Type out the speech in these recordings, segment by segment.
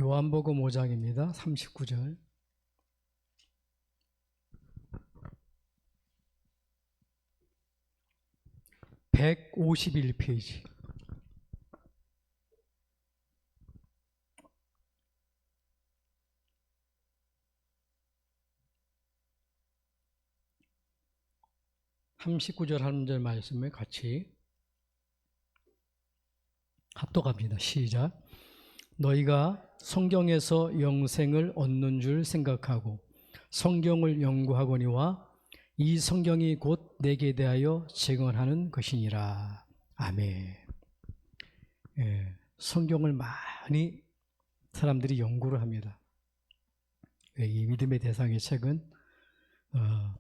요한복음 5장입니다. 39절. (151페이지) (39절) 한 절 말씀을 같이 합독합니다. 시작. 너희가 성경에서 영생을 얻는 줄 생각하고 성경을 연구하거니와 이 성경이 곧 내게 대하여 증언하는 것이니라. 아멘. 성경을 많이 사람들이 연구를 합니다. 이 믿음의 대상의 책은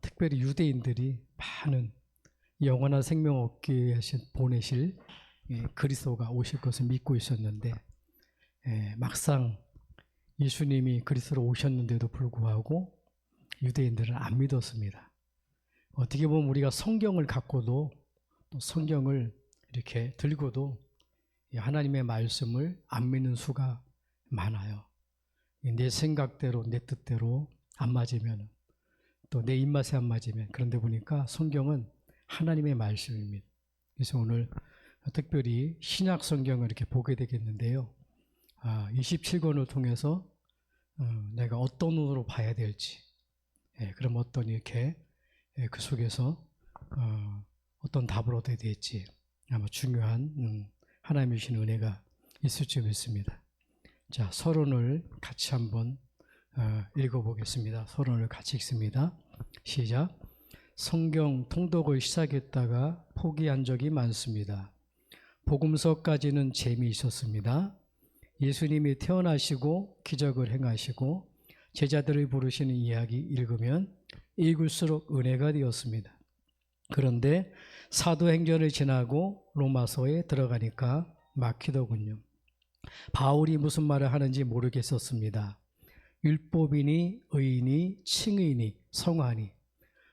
특별히 유대인들이 많은 영원한 생명 얻기 위해서 보내실 그리스도가 오실 것을 믿고 있었는데, 막상 예수님이 그리스도로 오셨는데도 불구하고 유대인들은 안 믿었습니다. 어떻게 보면 우리가 성경을 갖고도, 또 성경을 이렇게 들고도 하나님의 말씀을 안 믿는 수가 많아요. 내 생각대로, 내 뜻대로 안 맞으면, 또 내 입맛에 안 맞으면. 그런데 보니까 성경은 하나님의 말씀입니다. 그래서 오늘 특별히 신약 성경을 이렇게 보게 되겠는데요. 27권을 통해서 내가 어떤 눈으로 봐야 될지, 그럼 어떤 이렇게 그 속에서 어떤 답을 얻어야 될지 아마 중요한 하나님의 주신 은혜가 있을 줄 믿습니다. 자, 서론을 같이 한번 읽어보겠습니다. 서론을 같이 읽습니다. 시작. 성경 통독을 시작했다가 포기한 적이 많습니다. 복음서까지는 재미있었습니다. 예수님이 태어나시고 기적을 행하시고 제자들을 부르시는 이야기 읽으면 읽을수록 은혜가 되었습니다. 그런데 사도행전을 지나고 로마서에 들어가니까 막히더군요. 바울이 무슨 말을 하는지 모르겠었습니다. 율법이니 의인이 칭의니 성화니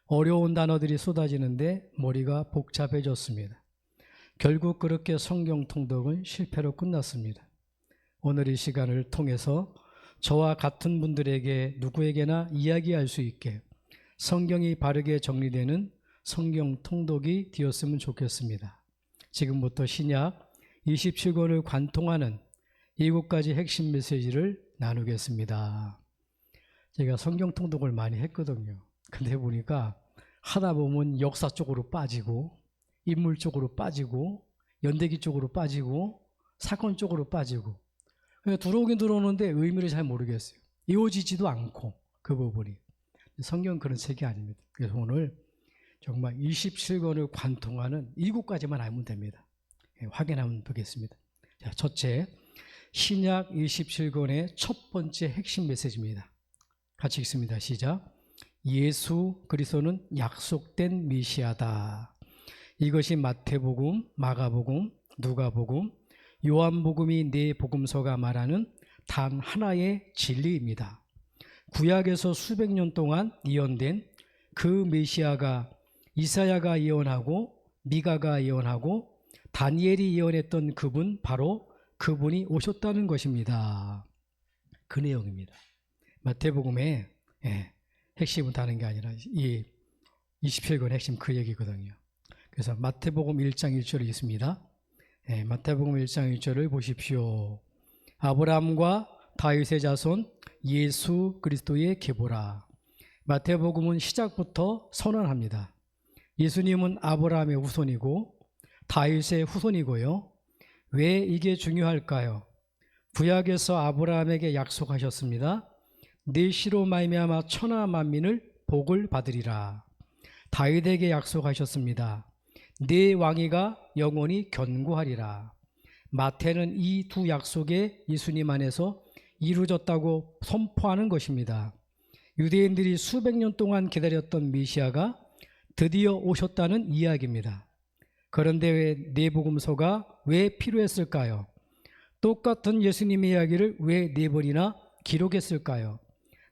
어려운 단어들이 쏟아지는데 머리가 복잡해졌습니다. 결국 그렇게 성경 통독은 실패로 끝났습니다. 오늘 이 시간을 통해서 저와 같은 분들에게 누구에게나 이야기할 수 있게 성경이 바르게 정리되는 성경 통독이 되었으면 좋겠습니다. 지금부터 신약 27권을 관통하는 7가지 핵심 메시지를 나누겠습니다. 제가 성경 통독을 많이 했거든요. 근데 보니까 하다 보면 역사 쪽으로 빠지고 인물 쪽으로 빠지고 연대기 쪽으로 빠지고 사건 쪽으로 빠지고, 그러니까 들어오긴 들어오는데 의미를 잘 모르겠어요. 이어지지도 않고 그 부분이. 성경은 그런 책이 아닙니다. 그래서 오늘 정말 27권을 관통하는 7가지만 알면 됩니다. 확인하면 되겠습니다. 자, 첫째, 신약 27권의 첫 번째 핵심 메시지입니다. 같이 읽습니다. 시작. 예수 그리스도는 약속된 메시아다. 이것이 마태복음, 마가복음, 누가복음, 요한복음이 네 복음서가 말하는 단 하나의 진리입니다. 구약에서 수백 년 동안 예언된 그 메시아가 이사야가 예언하고 미가가 예언하고 다니엘이 예언했던 그분, 바로 그분이 오셨다는 것입니다. 그 내용입니다. 마태복음의 핵심은 다른 게 아니라 이 27권 핵심 그 얘기거든요. 그래서 마태복음 1장 1절을 읽습니다. 마태복음 1장 1절을 보십시오. 아브라함과 다윗의 자손 예수 그리스도의 계보라. 마태복음은 시작부터 선언합니다. 예수님은 아브라함의 후손이고 다윗의 후손이고요. 왜 이게 중요할까요? 구약에서 아브라함에게 약속하셨습니다. 네 씨로 말미암아 천하 만민을 복을 받으리라. 다윗에게 약속하셨습니다. 네 왕위가 영원히 견고하리라. 마태는 이 두 약속에 예수님 안에서 이루어졌다고 선포하는 것입니다. 유대인들이 수백 년 동안 기다렸던 메시아가 드디어 오셨다는 이야기입니다. 그런데 왜 네 복음서가 왜 필요했을까요? 똑같은 예수님의 이야기를 왜 네 번이나 기록했을까요?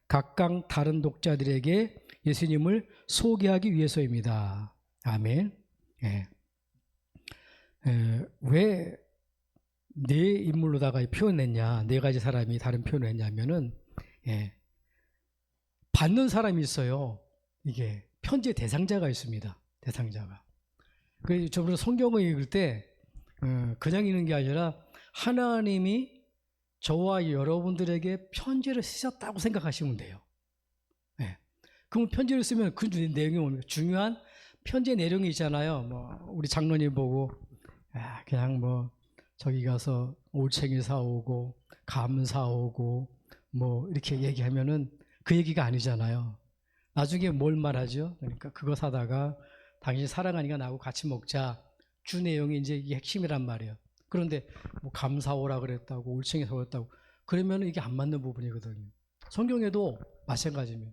각각 다른 독자들에게 예수님을 소개하기 위해서입니다. 아멘. 왜 네 인물로다가 표현했냐, 네 가지 사람이 다른 표현을 했냐면은, 예, 받는 사람이 있어요. 이게 편지의 대상자가 있습니다. 대상자가. 그래서 저번에 성경을 읽을 때 그냥 읽는 게 아니라 하나님이 저와 여러분들에게 편지를 쓰셨다고 생각하시면 돼요. 예. 그럼 편지를 쓰면 그 내용이 뭡니까? 중요한 편지의 내용이 있잖아요. 뭐 우리 장로님 보고 그냥 뭐 저기 가서 올챙이 사오고 감 사오고 뭐 이렇게 얘기하면은 그 얘기가 아니잖아요. 나중에 뭘 말하죠? 그러니까 그거 사다가 당신 사랑하니까 나하고 같이 먹자. 주 내용이 이제 이게 핵심이란 말이에요. 그런데 뭐 감 사오라 그랬다고 올챙이 사오랬다고 그러면 이게 안 맞는 부분이거든요. 성경에도 마찬가지입니다.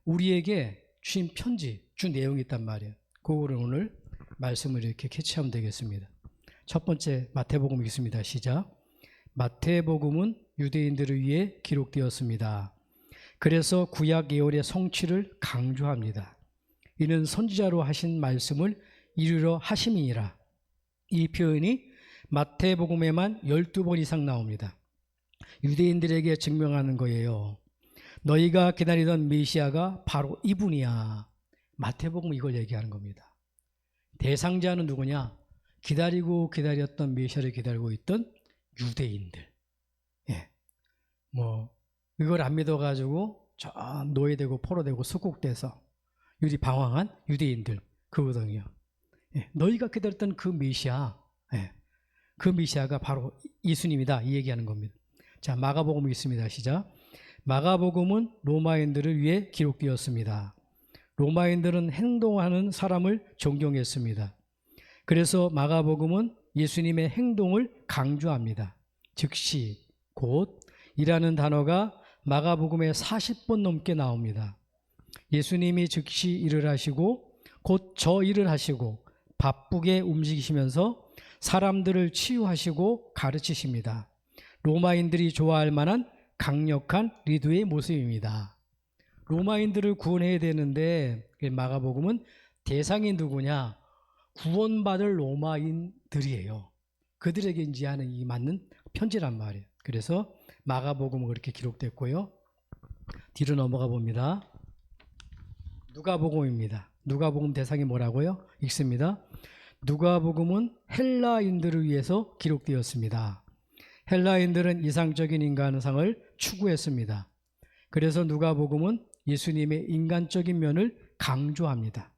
우리에게 주신 편지, 주 내용이 있단 말이에요. 그거를 오늘 말씀을 이렇게 캐치하면 되겠습니다. 첫 번째 마태복음 읽습니다. 시작. 마태복음은 유대인들을 위해 기록되었습니다. 그래서 구약 예언의 성취를 강조합니다. 이는 선지자로 하신 말씀을 이루려 하심이니라. 이 표현이 마태복음에만 12번 이상 나옵니다. 유대인들에게 증명하는 거예요. 너희가 기다리던 메시아가 바로 이분이야. 마태복음 이걸 얘기하는 겁니다. 대상자는 누구냐? 기다리고 기다렸던 메시아를 기다리고 있던 유대인들. 예. 뭐 이걸 안 믿어가지고 저 노예되고 포로되고 수국돼서 유리 방황한 유대인들 그거거든요. 예. 너희가 기다렸던 그 메시아, 예. 그 메시아가 바로 예수님이다 이 얘기하는 겁니다. 자, 마가복음 있습니다. 시작. 마가복음은 로마인들을 위해 기록되었습니다. 로마인들은 행동하는 사람을 존경했습니다. 그래서 마가복음은 예수님의 행동을 강조합니다. 즉시, 곧 이라는 단어가 마가복음에 40번 넘게 나옵니다. 예수님이 즉시 일을 하시고 곧 저 일을 하시고 바쁘게 움직이시면서 사람들을 치유하시고 가르치십니다. 로마인들이 좋아할 만한 강력한 리더의 모습입니다. 로마인들을 구원해야 되는데 마가복음은 대상이 누구냐? 구원받을 로마인들이에요. 그들에게 이제 하는 이 맞는 편지란 말이에요. 그래서 마가복음은 그렇게 기록됐고요. 뒤로 넘어가 봅니다. 누가복음입니다. 누가복음 대상이 뭐라고요? 읽습니다. 누가복음은 헬라인들을 위해서 기록되었습니다. 헬라인들은 이상적인 인간상을 추구했습니다. 그래서 누가복음은 예수님의 인간적인 면을 강조합니다.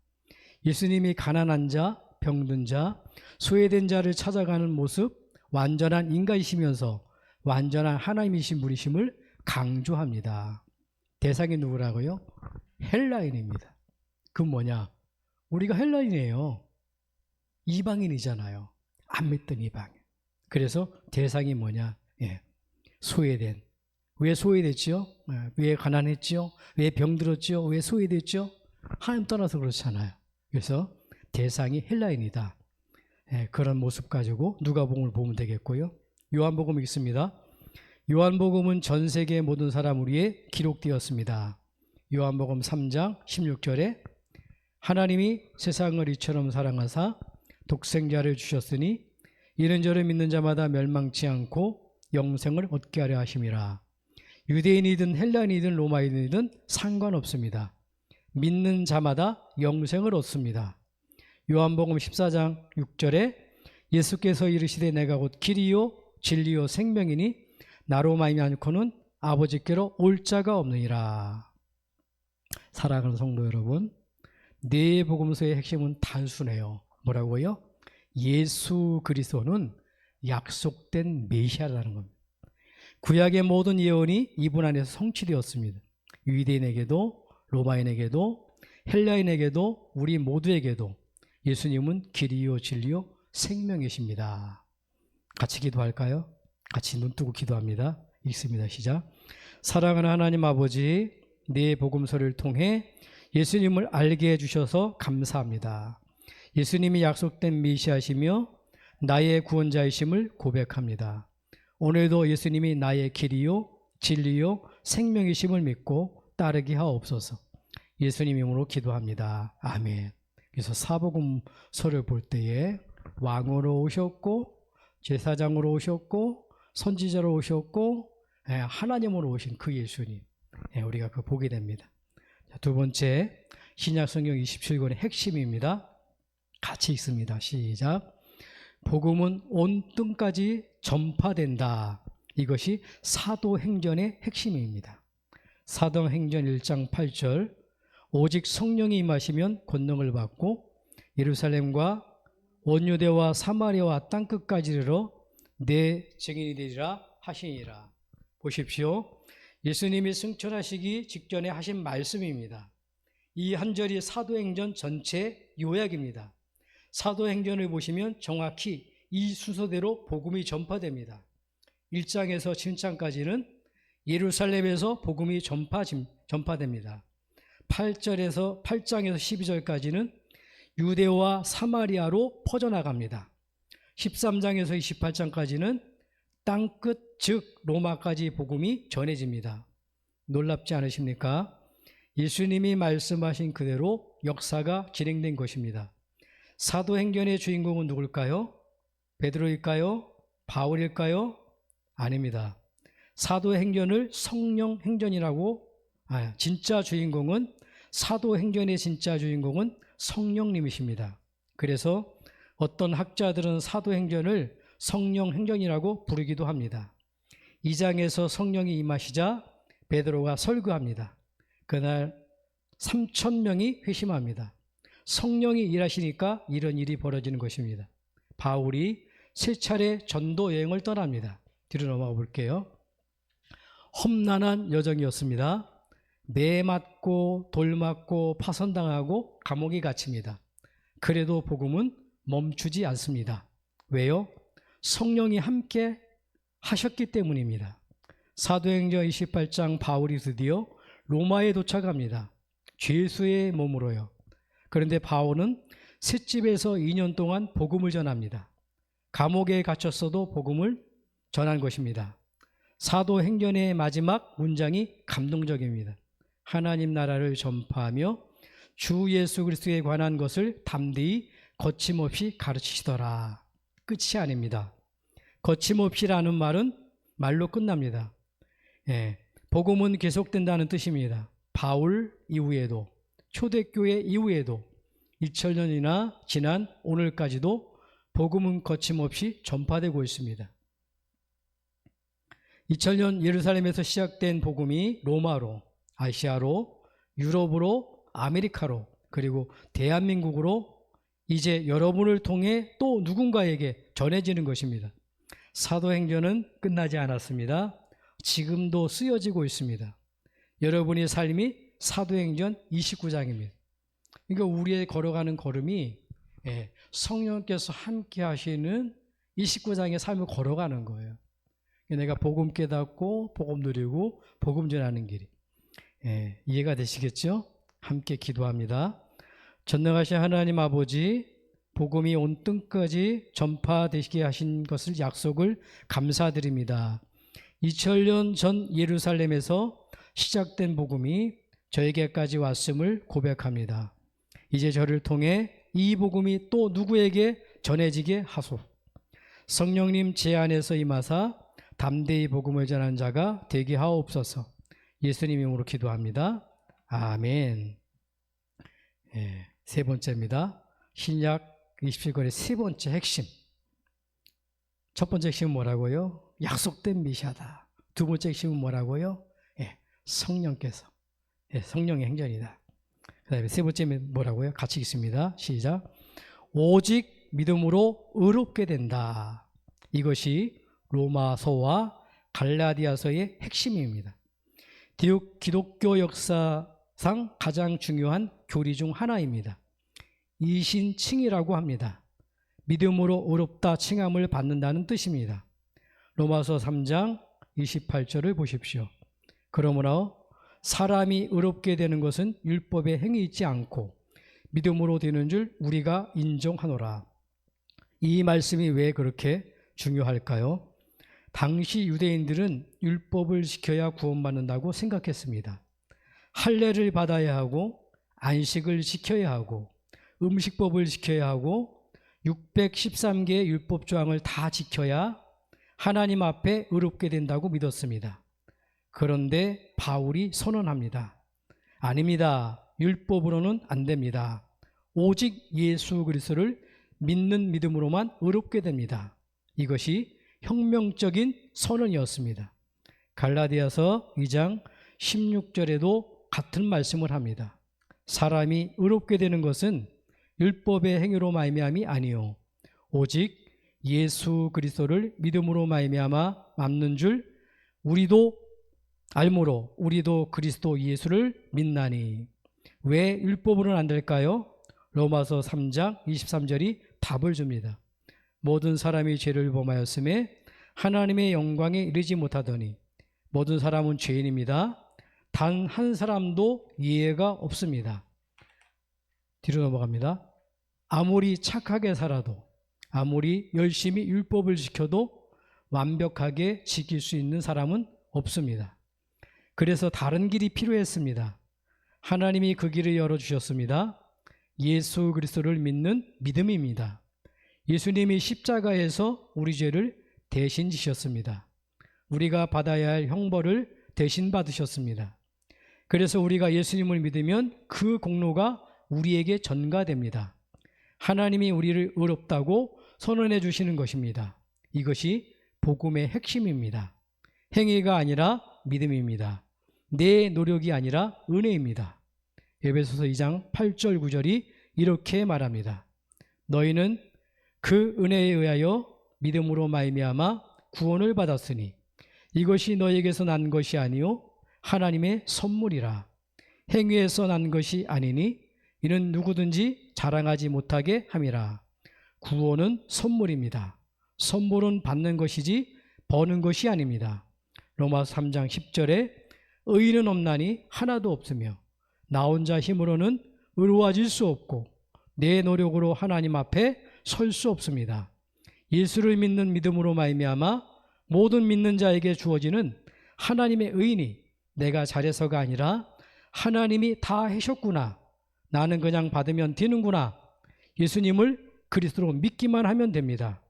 예수님이 가난한 자, 병든 자, 소외된 자를 찾아가는 모습, 완전한 인간이시면서 완전한 하나님이신 분이심을 강조합니다. 대상이 누구라고요? 헬라인입니다. 그건 뭐냐? 우리가 헬라인이에요. 이방인이잖아요. 안 믿던 이방인. 그래서 대상이 뭐냐? 예. 소외된. 왜 소외됐지요? 왜 가난했지요? 왜 병들었지요? 왜 소외됐지요? 하나님 떠나서 그렇잖아요. 그래서 대상이 헬라인이다. 예, 그런 모습 가지고 누가복음을 보면 되겠고요. 요한복음 읽습니다. 요한복음은 전 세계 모든 사람을 위해 기록되었습니다. 요한복음 3장 16절에 하나님이 세상을 이처럼 사랑하사 독생자를 주셨으니 이는 저를 믿는 자마다 멸망치 않고 영생을 얻게 하려 하심이라. 유대인이든 헬라인이든 로마인이든 상관없습니다. 믿는 자마다 영생을 얻습니다. 요한복음 14장 6절에 예수께서 이르시되 내가 곧 길이요 진리요 생명이니 나로 말미암지 않고는 아버지께로 올 자가 없느니라. 사랑하는 성도 여러분, 네 복음서의 핵심은 단순해요. 뭐라고요? 예수 그리스도는 약속된 메시아라는 겁니다. 구약의 모든 예언이 이분 안에서 성취되었습니다. 유대인에게도 로마인에게도 헬라인에게도 우리 모두에게도 예수님은 길이요 진리요 생명이십니다. 같이 기도할까요? 같이 눈 뜨고 기도합니다. 읽습니다. 시작. 사랑하는 하나님 아버지, 네 복음서를 통해 예수님을 알게 해주셔서 감사합니다. 예수님이 약속된 메시아시며 나의 구원자이심을 고백합니다. 오늘도 예수님이 나의 길이요 진리요 생명이심을 믿고 따르게 하옵소서. 예수님 이름으로 기도합니다. 아멘. 그래서 사복음서를 볼 때에 왕으로 오셨고 제사장으로 오셨고 선지자로 오셨고 하나님으로 오신 그 예수님, 우리가 그 보게 됩니다. 두 번째, 신약성경 27권의 핵심입니다. 같이 읽습니다. 시작. 복음은 온 땅까지 전파된다. 이것이 사도행전의 핵심입니다. 사도행전 1장 8절, 오직 성령이 임하시면 권능을 받고 예루살렘과 온 유대와 사마리아와 땅끝까지 이르러 내 증인이 되리라 하시니라. 보십시오. 예수님이 승천하시기 직전에 하신 말씀입니다. 이 한 절이 사도행전 전체 요약입니다. 사도행전을 보시면 정확히 이 순서대로 복음이 전파됩니다. 1장에서 7장까지는 예루살렘에서 복음이 전파됩니다. 8장에서 12절까지는 유대와 사마리아로 퍼져나갑니다. 13장에서 28장까지는 땅끝 즉 로마까지 복음이 전해집니다. 놀랍지 않으십니까? 예수님이 말씀하신 그대로 역사가 진행된 것입니다. 사도행전의 주인공은 누굴까요? 베드로일까요? 바울일까요? 아닙니다. 사도행전을 성령행전이라고, 진짜 주인공은, 사도행전의 진짜 주인공은 성령님이십니다. 그래서 어떤 학자들은 사도행전을 성령행전이라고 부르기도 합니다. 2장에서 성령이 임하시자 베드로가 설교합니다. 그날 3,000명이 회심합니다. 성령이 일하시니까 이런 일이 벌어지는 것입니다. 바울이 3차례 전도 여행을 떠납니다. 뒤로 넘어가 볼게요. 험난한 여정이었습니다. 매 맞고 돌 맞고 파선당하고 감옥에 갇힙니다. 그래도 복음은 멈추지 않습니다. 왜요? 성령이 함께 하셨기 때문입니다. 사도행전 28장 바울이 드디어 로마에 도착합니다. 죄수의 몸으로요. 그런데 바울은 셋집에서 2년 동안 복음을 전합니다. 감옥에 갇혔어도 복음을 전한 것입니다. 사도행전의 마지막 문장이 감동적입니다. 하나님 나라를 전파하며 주 예수 그리스도에 관한 것을 담대히 거침없이 가르치시더라. 끝이 아닙니다. 거침없이라는 말은 말로 끝납니다. 복음은 계속된다는 뜻입니다. 바울 이후에도, 초대교회 이후에도 2000년이나 지난 오늘까지도 복음은 거침없이 전파되고 있습니다. 2000년 예루살렘에서 시작된 복음이 로마로, 아시아로, 유럽으로, 아메리카로, 그리고 대한민국으로 이제 여러분을 통해 또 누군가에게 전해지는 것입니다. 사도행전은 끝나지 않았습니다. 지금도 쓰여지고 있습니다. 여러분의 삶이 사도행전 29장입니다. 그러니까 우리의 걸어가는 걸음이 성령께서 함께 하시는 29장의 삶을 걸어가는 거예요. 내가 복음 깨닫고 복음 누리고 복음 전하는 길이. 이해가 되시겠죠? 함께 기도합니다. 전능하신 하나님 아버지, 복음이 온 땅까지 전파되시게 하신 것을 약속을 감사드립니다. 2000년 전 예루살렘에서 시작된 복음이 저에게까지 왔음을 고백합니다. 이제 저를 통해 이 복음이 또 누구에게 전해지게 하소서. 성령님 제 안에서 임하사 담대히 복음을 전하는 자가 되게 하옵소서. 예수님 이름으로 기도합니다. 아멘. 세 번째입니다. 신약 27권의 세 번째 핵심. 첫 번째 핵심은 뭐라고요? 약속된 메시아다. 두 번째 핵심은 뭐라고요? 성령께서. 성령의 행전이다. 그 다음에 세 번째는 뭐라고요? 같이 읽습니다. 시작. 오직 믿음으로 의롭게 된다. 이것이 로마서와 갈라디아서의 핵심입니다. 기독교 역사상 가장 중요한 교리 중 하나입니다. 이신칭이라고 합니다. 믿음으로 의롭다 칭함을 받는다는 뜻입니다. 로마서 3장 28절을 보십시오. 그러므로 사람이 의롭게 되는 것은 율법의 행위 있지 않고 믿음으로 되는 줄 우리가 인정하노라. 이 말씀이 왜 그렇게 중요할까요? 당시 유대인들은 율법을 지켜야 구원받는다고 생각했습니다. 할례를 받아야 하고 안식을 지켜야 하고 음식법을 지켜야 하고 613개의 율법 조항을 다 지켜야 하나님 앞에 의롭게 된다고 믿었습니다. 그런데 바울이 선언합니다. 아닙니다. 율법으로는 안 됩니다. 오직 예수 그리스도를 믿는 믿음으로만 의롭게 됩니다. 이것이 혁명적인 선언이었습니다. 갈라디아서 2장 16절에도 같은 말씀을 합니다. 사람이 의롭게 되는 것은 율법의 행위로 말미암이 아니요 오직 예수 그리스도를 믿음으로 말미암아 믿는 줄 우리도 알므로 우리도 그리스도 예수를 믿나니. 왜 율법으로는 안 될까요? 로마서 3장 23절이 답을 줍니다. 모든 사람이 죄를 범하였음에 하나님의 영광에 이르지 못하더니 모든 사람은 죄인입니다. 단 한 사람도 이해가 없습니다. 뒤로 넘어갑니다. 아무리 착하게 살아도 아무리 열심히 율법을 지켜도 완벽하게 지킬 수 있는 사람은 없습니다. 그래서 다른 길이 필요했습니다. 하나님이 그 길을 열어주셨습니다. 예수 그리스도를 믿는 믿음입니다. 예수님이 십자가에서 우리 죄를 대신 지셨습니다. 우리가 받아야 할 형벌을 대신 받으셨습니다. 그래서 우리가 예수님을 믿으면 그 공로가 우리에게 전가됩니다. 하나님이 우리를 의롭다고 선언해 주시는 것입니다. 이것이 복음의 핵심입니다. 행위가 아니라 믿음입니다. 내 노력이 아니라 은혜입니다. 에베소서 2장 8절 9절이 이렇게 말합니다. 너희는 그 은혜에 의하여 믿음으로 말미암아 구원을 받았으니 이것이 너희에게서 난 것이 아니요 하나님의 선물이라. 행위에서 난 것이 아니니 이는 누구든지 자랑하지 못하게 함이라. 구원은 선물입니다. 선물은 받는 것이지 버는 것이 아닙니다. 로마서 3장 10절에 의인은 없나니 하나도 없으며 나 혼자 힘으로는 의로워질 수 없고 내 노력으로 하나님 앞에 설 수 없습니다. 예수를 믿는 믿음으로 말미암아 모든 믿는 자에게 주어지는 하나님의 의인이 내가 잘해서가 아니라 하나님이 다 하셨구나. 나는 그냥 받으면 되는구나. 예수님을 그리스도로 믿기만 하면 됩니다.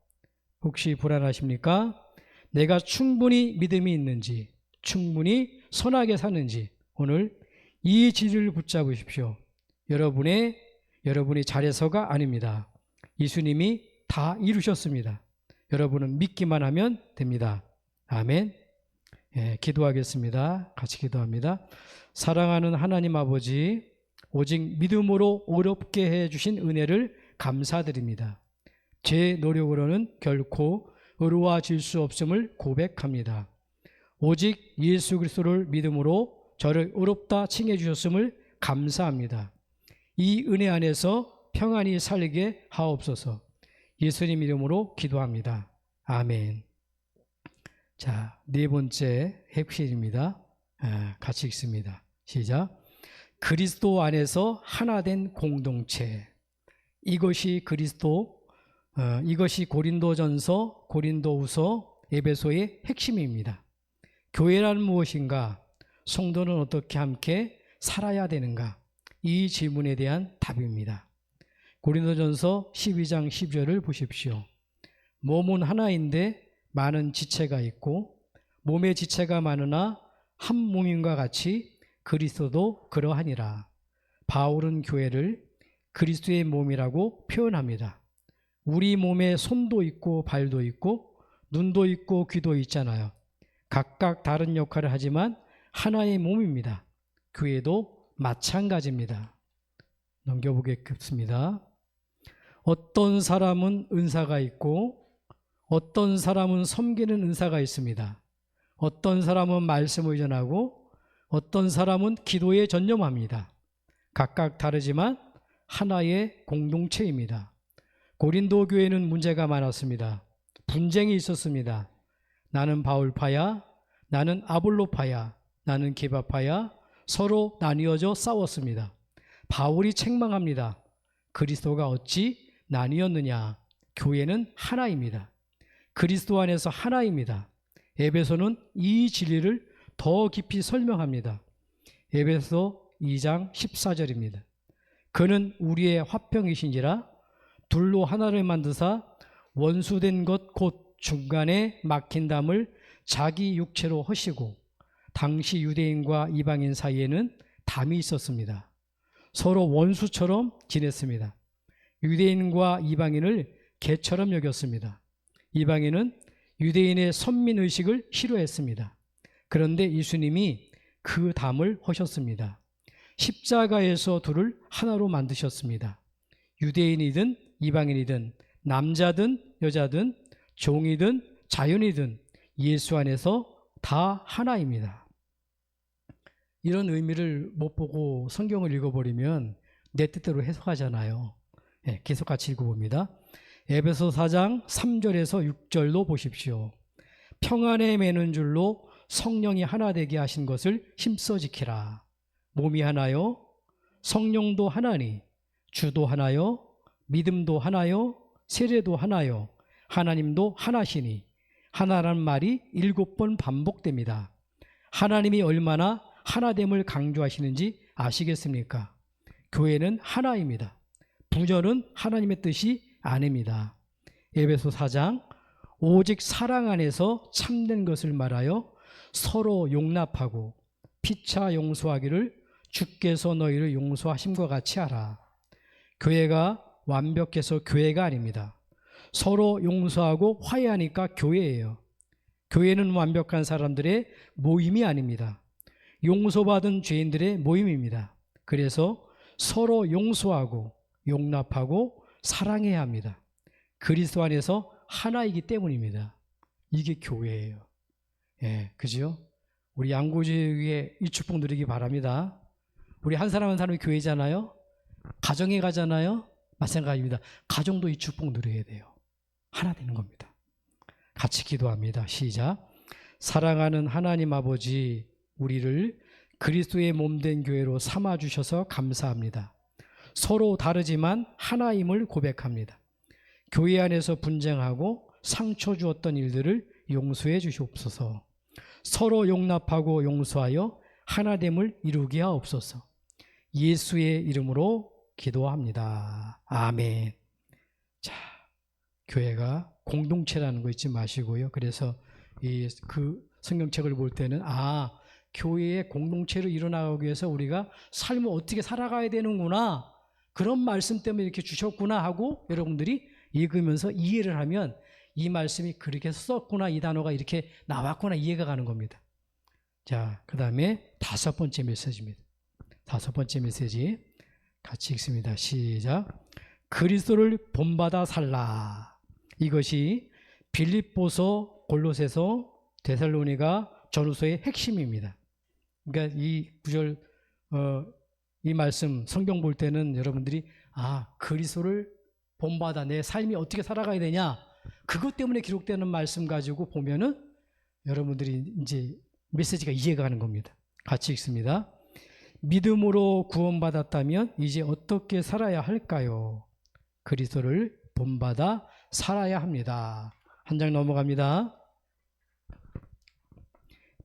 혹시 불안하십니까? 내가 충분히 믿음이 있는지, 충분히 선하게 사는지 오늘 이 진리를 붙잡으십시오. 여러분이 잘해서가 아닙니다. 예수님이 다 이루셨습니다. 여러분은 믿기만 하면 됩니다. 아멘. 기도하겠습니다. 같이 기도합니다. 사랑하는 하나님 아버지, 오직 믿음으로 의롭게 해주신 은혜를 감사드립니다. 제 노력으로는 결코 의로워질 수 없음을 고백합니다. 오직 예수 그리스도를 믿음으로 저를 의롭다 칭해 주셨음을 감사합니다. 이 은혜 안에서 평안히 살게 하옵소서. 예수님 이름으로 기도합니다. 아멘. 자, 네 번째 핵심입니다. 같이 읽습니다. 시작. 그리스도 안에서 하나 된 공동체. 이것이 고린도전서, 고린도후서, 에베소의 핵심입니다. 교회란 무엇인가? 성도는 어떻게 함께 살아야 되는가? 이 질문에 대한 답입니다. 고린도전서 12장 10절을 보십시오. 몸은 하나인데 많은 지체가 있고 몸의 지체가 많으나 한 몸인과 같이 그리스도도 그러하니라. 바울은 교회를 그리스도의 몸이라고 표현합니다. 우리 몸에 손도 있고 발도 있고 눈도 있고 귀도 있잖아요. 각각 다른 역할을 하지만 하나의 몸입니다. 교회도 마찬가지입니다. 넘겨보겠습니다. 어떤 사람은 은사가 있고 어떤 사람은 섬기는 은사가 있습니다. 어떤 사람은 말씀을 전하고 어떤 사람은 기도에 전념합니다. 각각 다르지만 하나의 공동체입니다. 고린도 교회는 문제가 많았습니다. 분쟁이 있었습니다. 나는 바울파야, 나는 아볼로파야, 나는 게바파야, 서로 나뉘어져 싸웠습니다. 바울이 책망합니다. 그리스도가 어찌 나뉘었느냐? 교회는 하나입니다. 그리스도 안에서 하나입니다. 에베소는 이 진리를 더 깊이 설명합니다. 에베소 2장 14절입니다. 그는 우리의 화평이신지라 둘로 하나를 만드사 원수된 것 곧 중간에 막힌 담을 자기 육체로 허시고, 당시 유대인과 이방인 사이에는 담이 있었습니다. 서로 원수처럼 지냈습니다. 유대인과 이방인을 개처럼 여겼습니다. 이방인은 유대인의 선민의식을 싫어했습니다. 그런데 예수님이 그 담을 허셨습니다. 십자가에서 둘을 하나로 만드셨습니다. 유대인이든 이방인이든 남자든 여자든 종이든 자연이든 예수 안에서 다 하나입니다. 이런 의미를 못 보고 성경을 읽어버리면 내 뜻대로 해석하잖아요. 계속 같이 읽어봅니다. 에베소 4장 3절에서 6절로 보십시오. 평안에 매는 줄로 성령이 하나 되게 하신 것을 힘써 지키라. 몸이 하나요? 성령도 하나니, 주도 하나요? 믿음도 하나요? 세례도 하나요? 하나님도 하나시니. 하나란 말이 7번 반복됩니다. 하나님이 얼마나 하나됨을 강조하시는지 아시겠습니까? 교회는 하나입니다. 부녀는 하나님의 뜻이 아닙니다. 에베소 4장 오직 사랑 안에서 참된 것을 말하여 서로 용납하고 피차 용서하기를 주께서 너희를 용서하심과 같이 하라. 교회가 완벽해서 교회가 아닙니다. 서로 용서하고 화해하니까 교회예요. 교회는 완벽한 사람들의 모임이 아닙니다. 용서받은 죄인들의 모임입니다. 그래서 서로 용서하고 용납하고 사랑해야 합니다. 그리스도 안에서 하나이기 때문입니다. 이게 교회예요. 그죠? 우리 양고지에 이 축복 누리기 바랍니다. 우리 한 사람 한 사람이 교회잖아요. 가정에 가잖아요. 마찬가지입니다. 가정도 이 축복 누려야 돼요. 하나 되는 겁니다. 같이 기도합니다. 시작. 사랑하는 하나님 아버지, 우리를 그리스도의 몸된 교회로 삼아주셔서 감사합니다. 서로 다르지만 하나임을 고백합니다. 교회 안에서 분쟁하고 상처 주었던 일들을 용서해 주시옵소서. 서로 용납하고 용서하여 하나됨을 이루게 하옵소서. 예수의 이름으로 기도합니다. 아멘. 자, 교회가 공동체라는 거 잊지 마시고요. 그래서 그 성경책을 볼 때는 교회의 공동체로 일어나기 위해서 우리가 삶을 어떻게 살아가야 되는구나, 그런 말씀 때문에 이렇게 주셨구나 하고 여러분들이 읽으면서 이해를 하면 이 말씀이 그렇게 썼구나, 이 단어가 이렇게 나왔구나, 이해가 가는 겁니다. 자, 그 다음에 5번째 메시지입니다. 5번째 메시지 같이 읽습니다. 시작. 그리스도를 본받아 살라. 이것이 빌립보서, 골로새서, 데살로니가 전후서의 핵심입니다. 그러니까 이 구절, 이 말씀 성경 볼 때는 여러분들이 그리스도를 본받아 내 삶이 어떻게 살아가야 되냐, 그것 때문에 기록되는 말씀 가지고 보면은 여러분들이 이제 메시지가 이해가 가는 겁니다. 같이 읽습니다. 믿음으로 구원받았다면 이제 어떻게 살아야 할까요? 그리스도를 본받아 살아야 합니다. 한 장 넘어갑니다.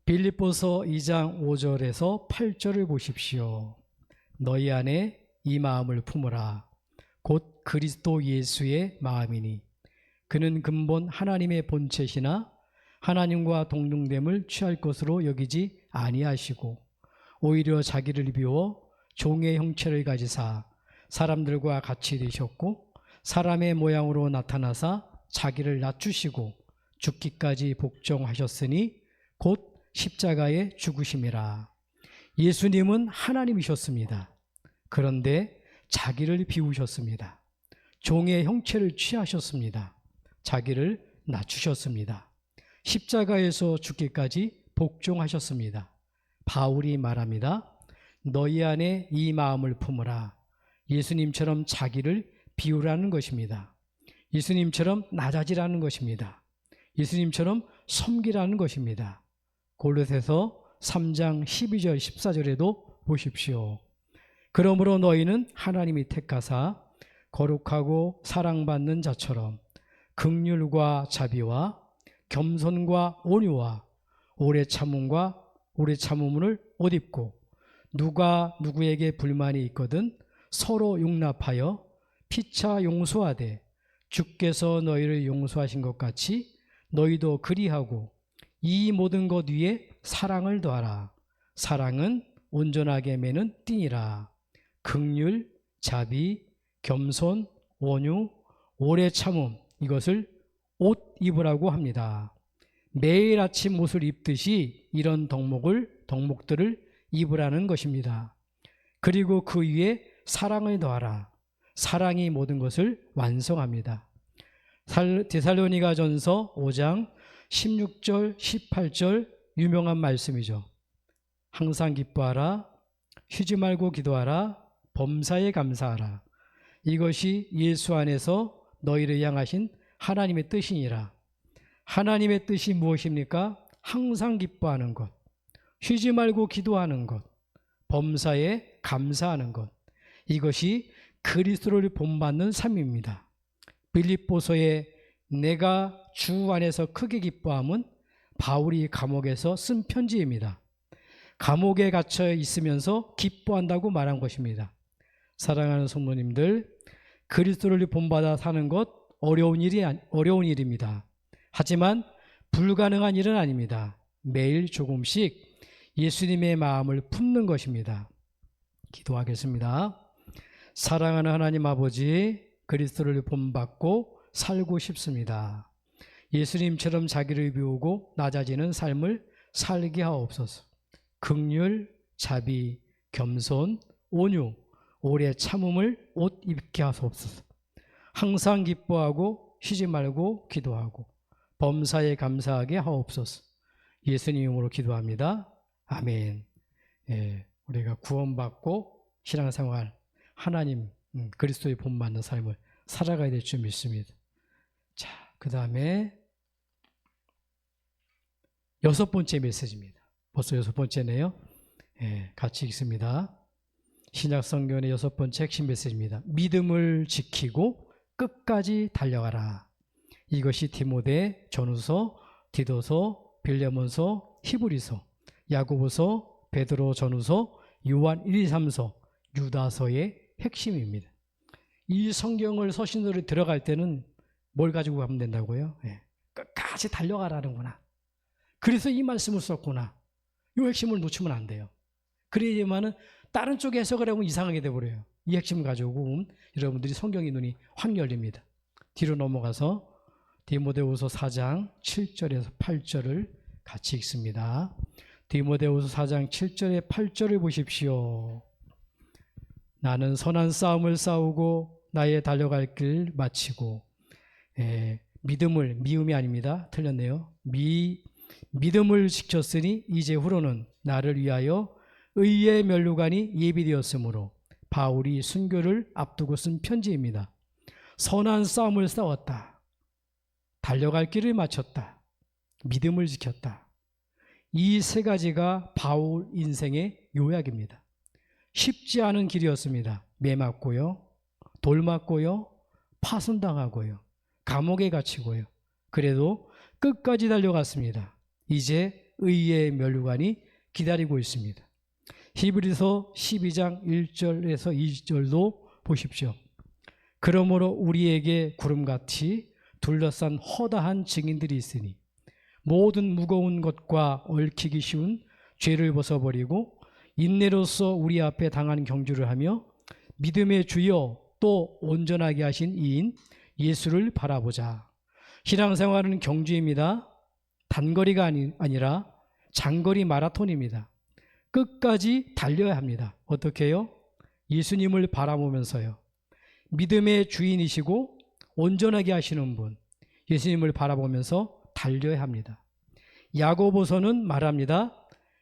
빌립보서 2장 5절에서 8절을 보십시오. 너희 안에 이 마음을 품으라. 곧 그리스도 예수의 마음이니 그는 근본 하나님의 본체시나 하나님과 동등됨을 취할 것으로 여기지 아니하시고 오히려 자기를 비워 종의 형체를 가지사 사람들과 같이 되셨고 사람의 모양으로 나타나사 자기를 낮추시고 죽기까지 복종하셨으니 곧 십자가에 죽으심이라. 예수님은 하나님이셨습니다. 그런데 자기를 비우셨습니다. 종의 형체를 취하셨습니다. 자기를 낮추셨습니다. 십자가에서 죽기까지 복종하셨습니다. 바울이 말합니다. 너희 안에 이 마음을 품으라. 예수님처럼 자기를 비우라는 것입니다. 예수님처럼 낮아지라는 것입니다. 예수님처럼 섬기라는 것입니다. 골로새서 3장 12절 14절에도 보십시오. 그러므로 너희는 하나님이 택하사 거룩하고 사랑받는 자처럼 긍휼과 자비와 겸손과 온유와 오래 참음을 옷 입고 누가 누구에게 불만이 있거든 서로 용납하여 피차 용서하되 주께서 너희를 용서하신 것 같이 너희도 그리하고 이 모든 것 위에 사랑을 더하라. 사랑은 온전하게 매는 띠니라. 긍휼, 자비, 겸손, 온유, 오래 참음, 이것을 옷 입으라고 합니다. 매일 아침 옷을 입듯이 이런 덕목들을 입으라는 것입니다. 그리고 그 위에 사랑을 더하라. 사랑이 모든 것을 완성합니다. 데살로니가전서 5장 16절 18절 유명한 말씀이죠. 항상 기뻐하라. 쉬지 말고 기도하라. 범사에 감사하라. 이것이 예수 안에서 너희를 향하신 하나님의 뜻이니라. 하나님의 뜻이 무엇입니까? 항상 기뻐하는 것, 쉬지 말고 기도하는 것, 범사에 감사하는 것. 이것이 그리스도를 본받는 삶입니다. 빌립보서에 내가 주 안에서 크게 기뻐함은 바울이 감옥에서 쓴 편지입니다. 감옥에 갇혀 있으면서 기뻐한다고 말한 것입니다. 사랑하는 성도님들, 그리스도를 본받아 사는 것 어려운 일입니다. 하지만 불가능한 일은 아닙니다. 매일 조금씩 예수님의 마음을 품는 것입니다. 기도하겠습니다. 사랑하는 하나님 아버지, 그리스도를 본받고 살고 싶습니다. 예수님처럼 자기를 비우고 낮아지는 삶을 살게 하옵소서. 긍휼, 자비, 겸손, 온유, 오래 참음을 옷 입게 하옵소서. 항상 기뻐하고 쉬지 말고 기도하고 범사에 감사하게 하옵소서. 예수님 이름으로 기도합니다. 아멘. 우리가 구원받고 신앙생활 하나님 그리스도의 본받는 삶을 살아가야 될 줄 믿습니다. 자, 그 다음에 6번째 메시지입니다. 벌써 6번째네요. 같이 읽습니다. 신약성경의 6번째 핵심 메시지입니다. 믿음을 지키고 끝까지 달려가라. 이것이 디모데 전후서, 디도서, 빌레몬서, 히브리서, 야고보서, 베드로 전후서, 요한 1, 2, 3서, 유다서의 핵심입니다. 이 성경을 서신으로 들어갈 때는 뭘 가지고 가면 된다고요? 끝까지 달려가라는구나. 그래서 이 말씀을 썼구나. 이 핵심을 놓치면 안 돼요. 그래야지만은 다른 쪽에 해석을 하면 이상하게 돼버려요. 이 핵심을 가지고 여러분들이 성경의 눈이 확 열립니다. 뒤로 넘어가서 디모데후서 4장 7절에서 8절을 같이 읽습니다. 디모데후서 4장 7절에 8절을 보십시오. 나는 선한 싸움을 싸우고 나의 달려갈 길 마치고 미움이 아닙니다. 틀렸네요. 믿음을 지켰으니 이제후로는 나를 위하여 의의 면류관이 예비되었으므로 바울이 순교를 앞두고 쓴 편지입니다. 선한 싸움을 싸웠다. 달려갈 길을 마쳤다. 믿음을 지켰다. 이 세 가지가 바울 인생의 요약입니다. 쉽지 않은 길이었습니다. 매 맞고요. 돌 맞고요. 파손당하고요. 감옥에 갇히고요. 그래도 끝까지 달려갔습니다. 이제 의의 면류관이 기다리고 있습니다. 히브리서 12장 1절에서 2절도 보십시오. 그러므로 우리에게 구름같이 둘러싼 허다한 증인들이 있으니 모든 무거운 것과 얽히기 쉬운 죄를 벗어버리고 인내로서 우리 앞에 당한 경주를 하며 믿음의 주여 또 온전하게 하신 이인 예수를 바라보자. 신앙생활은 경주입니다. 단거리가 아니라 장거리 마라톤입니다. 끝까지 달려야 합니다. 어떻게 해요? 예수님을 바라보면서요. 믿음의 주인이시고 온전하게 하시는 분 예수님을 바라보면서 달려야 합니다. 야고보서는 말합니다.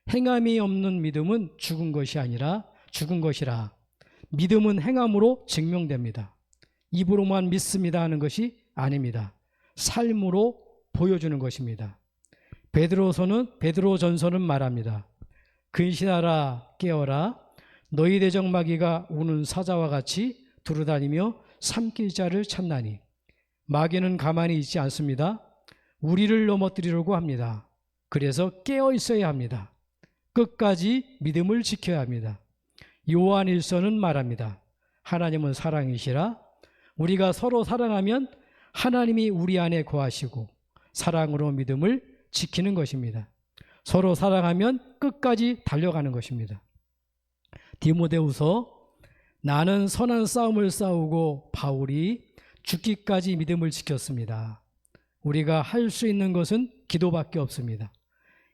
행함이 없는 믿음은 죽은 것이라. 믿음은 행함으로 증명됩니다. 입으로만 믿습니다 하는 것이 아닙니다. 삶으로 보여주는 것입니다. 베드로전서는 말합니다. 근신하라 깨어라 너희 대적마귀가 우는 사자와 같이 두루다니며 삼킬 자를 찾나니 마귀는 가만히 있지 않습니다. 우리를 넘어뜨리려고 합니다. 그래서 깨어 있어야 합니다. 끝까지 믿음을 지켜야 합니다. 요한 1서는 말합니다. 하나님은 사랑이시라 우리가 서로 사랑하면 하나님이 우리 안에 거하시고 사랑으로 믿음을 지키는 것입니다. 서로 사랑하면 끝까지 달려가는 것입니다. 디모데후서 나는 선한 싸움을 싸우고 바울이 죽기까지 믿음을 지켰습니다. 우리가 할 수 있는 것은 기도밖에 없습니다.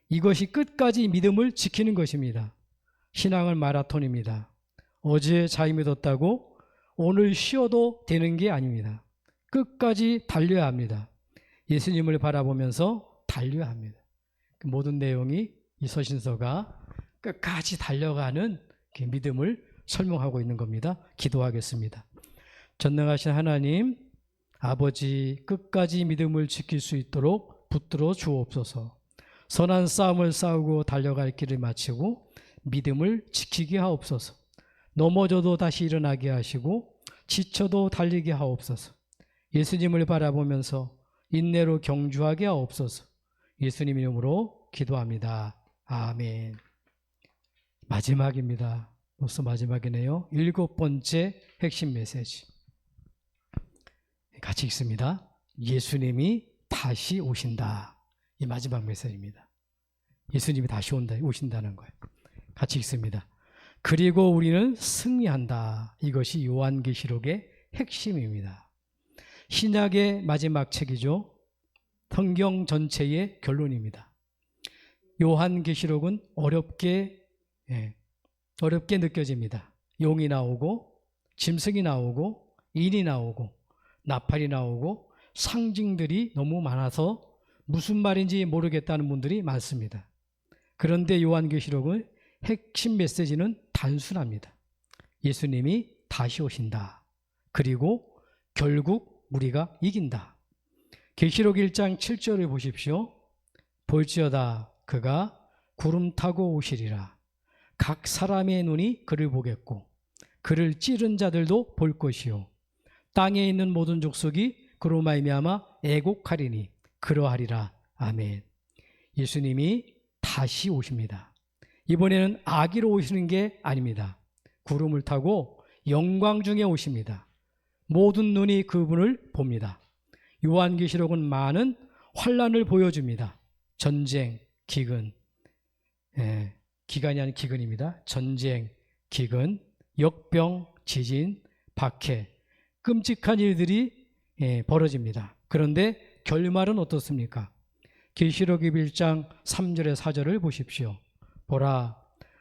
이것이 끝까지 믿음을 지키는 것입니다. 신앙은 마라톤입니다. 어제 잘 믿었다고 오늘 쉬어도 되는 게 아닙니다. 끝까지 달려야 합니다. 예수님을 바라보면서 달려야 합니다. 그 모든 내용이 이 서신서가 끝까지 달려가는 믿음을 설명하고 있는 겁니다. 기도하겠습니다. 전능하신 하나님, 아버지 끝까지 믿음을 지킬 수 있도록 붙들어 주옵소서. 선한 싸움을 싸우고 달려갈 길을 마치고 믿음을 지키게 하옵소서. 넘어져도 다시 일어나게 하시고 지쳐도 달리게 하옵소서. 예수님을 바라보면서 인내로 경주하게 하옵소서. 예수님 이름으로 기도합니다. 아멘. 마지막입니다. 벌써 마지막이네요. 7번째 핵심 메시지. 같이 읽습니다. 예수님이 다시 오신다. 이 마지막 메시지입니다. 예수님이 다시 오신다는 거예요. 같이 읽습니다. 그리고 우리는 승리한다. 이것이 요한계시록의 핵심입니다. 신약의 마지막 책이죠. 성경 전체의 결론입니다. 요한계시록은 어렵게 느껴집니다. 용이 나오고 짐승이 나오고 인이 나오고 나팔이 나오고 상징들이 너무 많아서 무슨 말인지 모르겠다는 분들이 많습니다. 그런데 요한계시록의 핵심 메시지는 단순합니다. 예수님이 다시 오신다. 그리고 결국 우리가 이긴다. 계시록 1장 7절을 보십시오. 볼지어다 그가 구름 타고 오시리라. 각 사람의 눈이 그를 보겠고 그를 찌른 자들도 볼 것이요 땅에 있는 모든 족속이 그로 말미암아 애곡하리니 그러하리라. 아멘. 예수님이 다시 오십니다. 이번에는 아기로 오시는 게 아닙니다. 구름을 타고 영광 중에 오십니다. 모든 눈이 그분을 봅니다. 요한계시록은 많은 환난을 보여줍니다. 전쟁, 기근, 기간이 아닌 기근입니다. 전쟁, 기근, 역병, 지진, 박해, 끔찍한 일들이 벌어집니다. 그런데 결말은 어떻습니까? 계시록 1장 3절에 4절을 보십시오. 보라,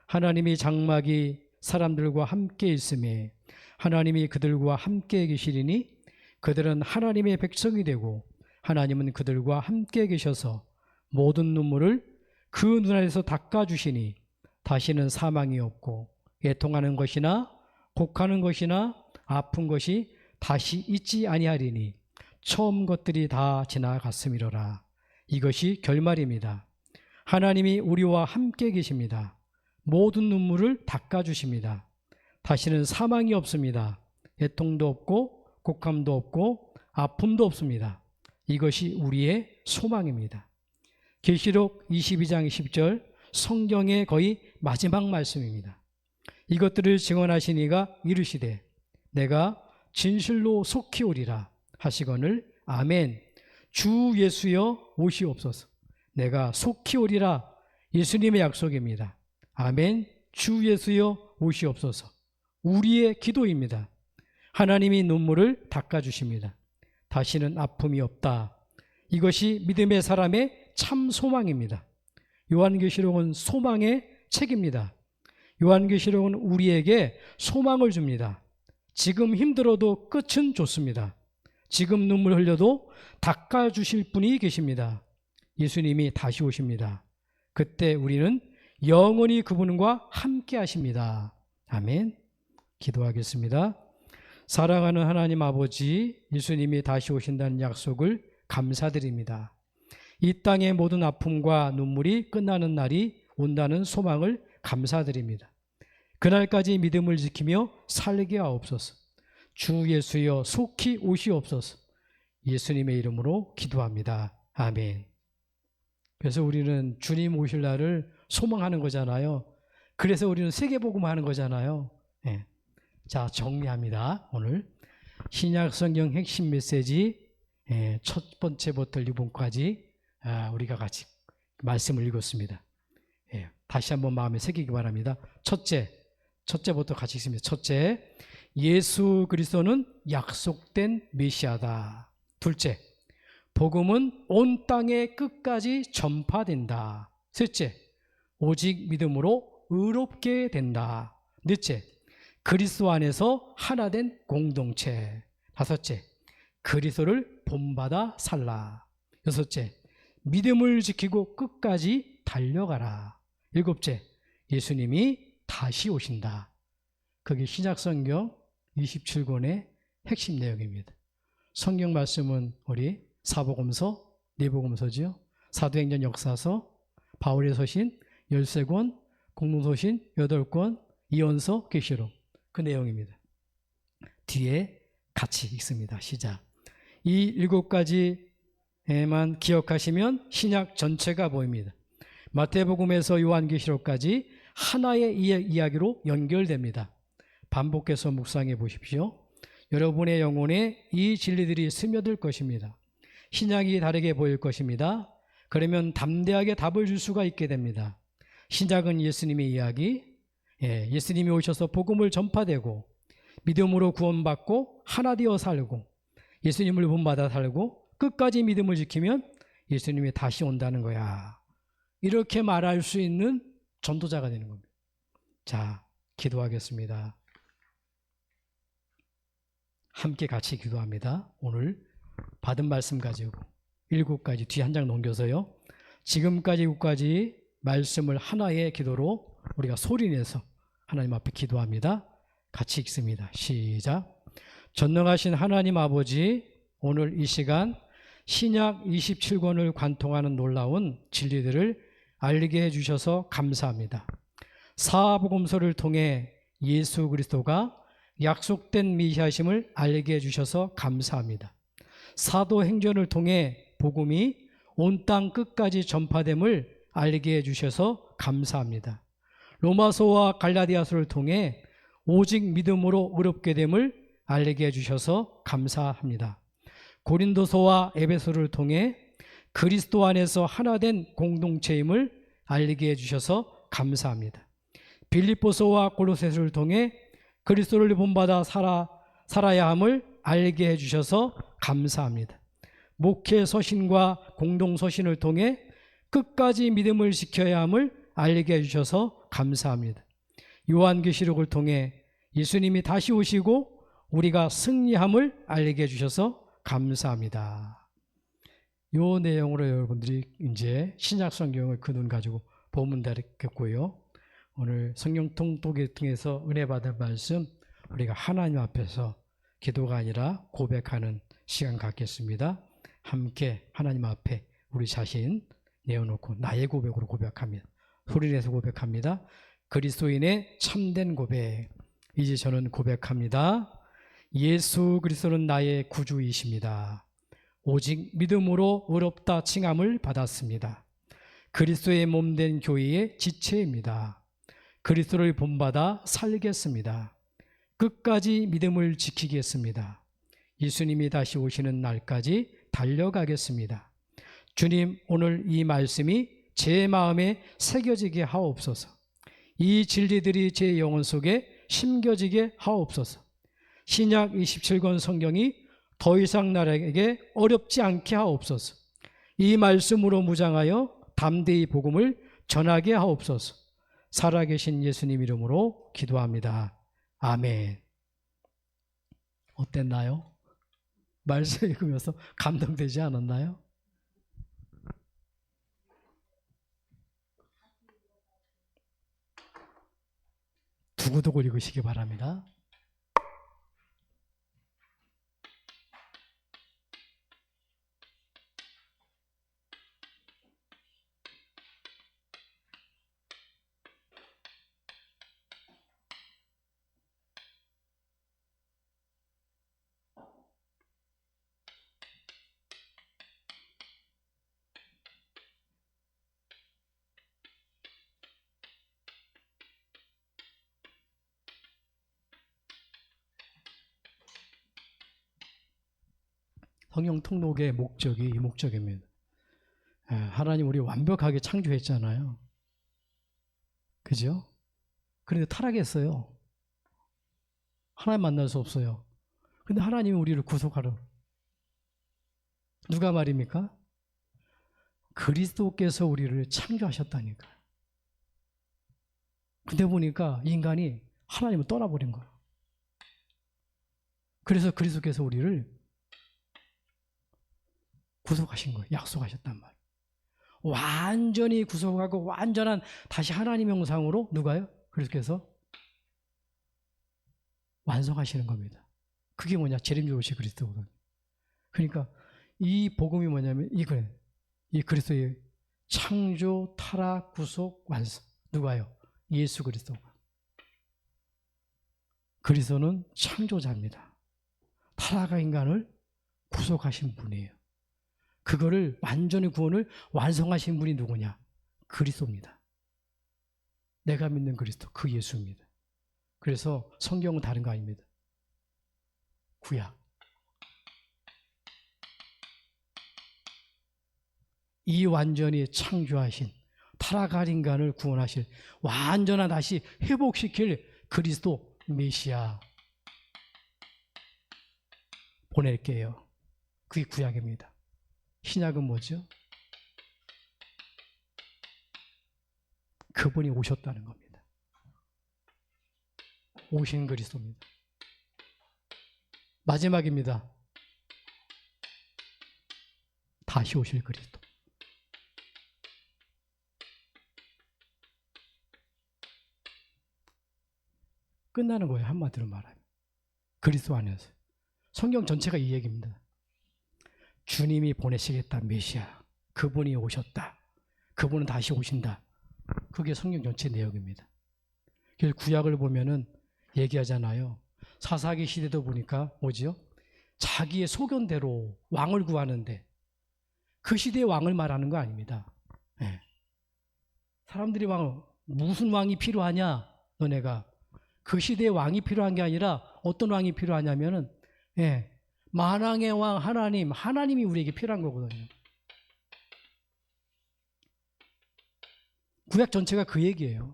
하나님이 장막이 사람들과 함께 있음에 하나님이 그들과 함께 계시리니 그들은 하나님의 백성이 되고 하나님은 그들과 함께 계셔서 모든 눈물을 그 눈알에서 닦아주시니 다시는 사망이 없고 애통하는 것이나 곡하는 것이나 아픈 것이 다시 있지 아니하리니 처음 것들이 다 지나갔음이로라. 이것이 결말입니다. 하나님이 우리와 함께 계십니다. 모든 눈물을 닦아주십니다. 다시는 사망이 없습니다. 애통도 없고 곡함도 없고 아픔도 없습니다. 이것이 우리의 소망입니다. 계시록 22장 20절 성경의 거의 마지막 말씀입니다. 이것들을 증언하신 이가 이르시되 내가 진실로 속히 오리라 하시거늘 아멘. 주 예수여 오시옵소서. 내가 속히 오리라 예수님의 약속입니다. 아멘. 주 예수여 오시옵소서. 우리의 기도입니다. 하나님이 눈물을 닦아주십니다. 다시는 아픔이 없다. 이것이 믿음의 사람의 참 소망입니다. 요한계시록은 소망의 책입니다. 요한계시록은 우리에게 소망을 줍니다. 지금 힘들어도 끝은 좋습니다. 지금 눈물 흘려도 닦아주실 분이 계십니다. 예수님이 다시 오십니다. 그때 우리는 영원히 그분과 함께 하십니다. 아멘. 기도하겠습니다. 사랑하는 하나님 아버지, 예수님이 다시 오신다는 약속을 감사드립니다. 이 땅의 모든 아픔과 눈물이 끝나는 날이 온다는 소망을 감사드립니다. 그날까지 믿음을 지키며 살게 하옵소서. 주 예수여 속히 오시옵소서. 예수님의 이름으로 기도합니다. 아멘. 그래서 우리는 주님 오실 날을 소망하는 거잖아요. 그래서 우리는 세계복음 하는 거잖아요. 자, 정리합니다. 오늘 신약 성경 핵심 메시지 첫 번째부터 일본까지 우리가 같이 말씀을 읽었습니다. 다시 한번 마음에 새기기 바랍니다. 첫째부터 같이 읽습니다. 첫째, 예수 그리스도는 약속된 메시아다. 둘째, 복음은 온 땅의 끝까지 전파된다. 셋째, 오직 믿음으로 의롭게 된다. 넷째, 그리스도 안에서 하나된 공동체. 다섯째, 그리스도를 본받아 살라. 여섯째, 믿음을 지키고 끝까지 달려가라. 일곱째, 예수님이 다시 오신다. 그게 신약성경 27권의 핵심 내용입니다. 성경 말씀은 우리 사복음서, 내복음서지요. 사도행전 역사서, 바울의 서신 13권, 공동서신 8권, 이언서, 계시록 그 내용입니다. 뒤에 같이 읽습니다. 시작. 이 7가지에만 기억하시면 신약 전체가 보입니다. 마태복음에서 요한계시록까지 하나의 이야기로 연결됩니다. 반복해서 묵상해 보십시오. 여러분의 영혼에 이 진리들이 스며들 것입니다. 신약이 다르게 보일 것입니다. 그러면 담대하게 답을 줄 수가 있게 됩니다. 신약은 예수님의 이야기, 예수님이 오셔서 복음을 전파되고 믿음으로 구원받고 하나 되어 살고 예수님을 본받아 살고 끝까지 믿음을 지키면 예수님이 다시 온다는 거야. 이렇게 말할 수 있는 전도자가 되는 겁니다. 자, 기도하겠습니다. 함께 같이 기도합니다. 오늘 받은 말씀 가지고 7가지 뒤 한 장 넘겨서요. 지금까지 7가지 말씀을 하나의 기도로 우리가 소리내서 하나님 앞에 기도합니다. 같이 읽습니다. 시작. 전능하신 하나님 아버지, 오늘 이 시간 신약 27권을 관통하는 놀라운 진리들을 알게 해주셔서 감사합니다. 사복음서를 통해 예수 그리스도가 약속된 메시아심을 알게 해주셔서 감사합니다. 사도행전을 통해 복음이 온 땅 끝까지 전파됨을 알게 해주셔서 감사합니다. 로마서와 갈라디아서를 통해 오직 믿음으로 의롭게 됨을 알게 해주셔서 감사합니다. 고린도서와 에베소를 통해 그리스도 안에서 하나된 공동체임을 알게 해주셔서 감사합니다. 빌립보서와 골로새서를 통해 그리스도를 본받아 살아야 함을 알게 해주셔서 감사합니다. 목회 서신과 공동 서신을 통해 끝까지 믿음을 지켜야 함을 알게 해주셔서 감사합니다. 요한계시록을 통해 예수님이 다시 오시고 우리가 승리함을 알게 해주셔서 감사합니다. 이 내용으로 여러분들이 이제 신약 성경을 그 눈 가지고 보면 되겠고요. 오늘 성경 통독을 통해서 은혜 받은 말씀 우리가 하나님 앞에서 기도가 아니라 고백하는 시간 갖겠습니다. 함께 하나님 앞에 우리 자신 내어놓고 나의 고백으로 고백합니다. 소리내서 고백합니다. 그리스도인의 참된 고백. 이제 저는 고백합니다. 예수 그리스도는 나의 구주이십니다. 오직 믿음으로 의롭다 칭함을 받았습니다. 그리스도의 몸된 교회의 지체입니다. 그리스도를 본받아 살겠습니다. 끝까지 믿음을 지키겠습니다. 예수님이 다시 오시는 날까지 달려가겠습니다. 주님, 오늘 이 말씀이 제 마음에 새겨지게 하옵소서. 이 진리들이 제 영혼 속에 심겨지게 하옵소서. 신약 27권 성경이 더 이상 나에게 어렵지 않게 하옵소서. 이 말씀으로 무장하여 담대히 복음을 전하게 하옵소서. 살아계신 예수님 이름으로 기도합니다. 아멘. 어땠나요? 말씀 읽으면서 감동되지 않았나요? 두고두고 읽으시기 바랍니다. 성령 통독의 목적이 이 목적입니다. 하나님 우리 완벽하게 창조했잖아요. 그죠? 그런데 타락했어요. 하나님 만날 수 없어요. 근데 하나님이 우리를 구속하러. 누가 말입니까? 그리스도께서 우리를 창조하셨다니까. 근데 보니까 인간이 하나님을 떠나버린 거예요. 그래서 그리스도께서 우리를 구속하신 거예요. 약속하셨단 말이에요. 완전히 구속하고 완전한 다시 하나님의 형상으로 누가요? 그리스도께서 완성하시는 겁니다. 그게 뭐냐? 재림주 오시 그리스도거든요. 그러니까 이 복음이 뭐냐면 이거예요. 이 그리스도의 창조, 타락, 구속, 완성. 누가요? 예수 그리스도가. 그리스도는 창조자입니다. 타락한 인간을 구속하신 분이에요. 그거를 완전히 구원을 완성하신 분이 누구냐? 그리스도입니다. 내가 믿는 그리스도, 그 예수입니다. 그래서 성경은 다른 거 아닙니다. 구약. 이 완전히 창조하신 타락한 인간을 구원하실 완전한 다시 회복시킬 그리스도 메시아 보낼게요. 그게 구약입니다. 신약은 뭐죠? 그분이 오셨다는 겁니다. 오신 그리스도입니다. 마지막입니다. 다시 오실 그리스도. 끝나는 거예요. 한마디로 말하면. 그리스도 안에서. 성경 전체가 이 얘기입니다. 주님이 보내시겠다 메시아. 그분이 오셨다. 그분은 다시 오신다. 그게 성경 전체 내용입니다. 그래서 구약을 보면은 얘기하잖아요. 사사기 시대도 보니까 뭐지요? 자기의 소견대로 왕을 구하는데 그 시대의 왕을 말하는 거 아닙니다. 네. 사람들이 무슨 왕이 필요하냐? 너네가. 그 시대의 왕이 필요한 게 아니라 어떤 왕이 필요하냐면은 만왕의 왕 하나님이 우리에게 필요한 거거든요. 구약 전체가 그 얘기예요.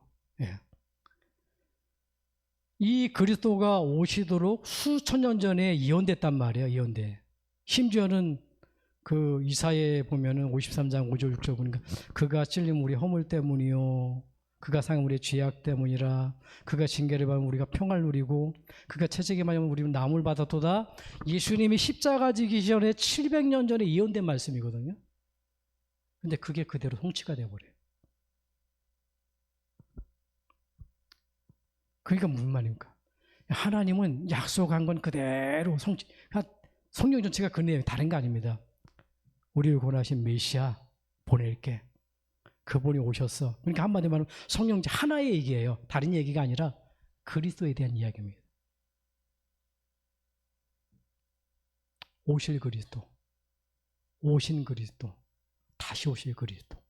이 그리스도가 오시도록 수천 년 전에 예언됐단 말이에요. 예언돼. 심지어는 그 이사야에 보면은 53장 5절 6절 보니까 그가 찔림 우리 허물 때문이요. 그가 상한 우리의 죄악 때문이라. 그가 징계를 받으면 우리가 평화를 누리고 그가 채찍에 맞으면 우리는 나무를 받았도다. 예수님이 십자가 지기 전에 700년 전에 예언된 말씀이거든요. 근데 그게 그대로 성취가 돼버려요. 그러니까 무슨 말입니까? 하나님은 약속한 건 그대로 성취. 성경 전체가 그 내용이 다른 거 아닙니다. 우리를 구원하신 메시아 보낼게. 그분이 오셨어. 그러니까 한마디로 말하면 성경 하나의 얘기예요. 다른 얘기가 아니라 그리스도에 대한 이야기입니다. 오실 그리스도, 오신 그리스도, 다시 오실 그리스도.